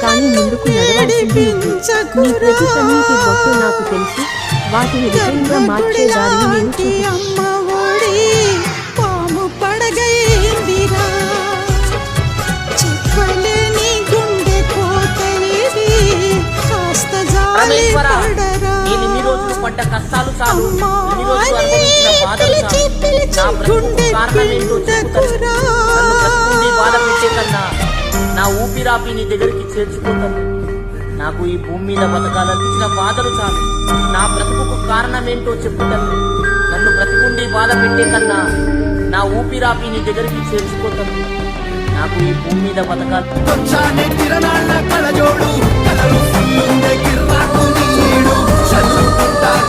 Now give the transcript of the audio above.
కానీ ముందుకు నడవాల్సింది నువ్వు. నీ ప్రతి కన్నీటి బొట్టు నాకు తెలుసు, వాటిని విజయంగా మార్చే దారిని నేను చూపిస్తాను. నేను ఇన్ని రోజులు పడ్డ కష్టాలు చాలు, ఇన్ని రోజులు అనుభవించిన బాధలు చాలు. నా బ్రతుకు కారణం ఏంటో చెప్పుతాను. నన్ను బ్రతుకుండి బాధ పెట్టే కన్నా నా ఊపిరాపి నీ దగ్గరికి చేర్చుకుంటాను. నాకు ఈ భూమి మీద బతకాలనిపించిన బాధలు చాలు. నా బ్రతుకు కారణం ఏంటో చెప్పుతాను. నన్ను బ్రతుకుండి బాధ పెట్టే కన్నా నా ఊపిరాపి నీ దగ్గరికి చేర్చుకుంటాను. నాకు ఈ భూమి మీద బతకాలి.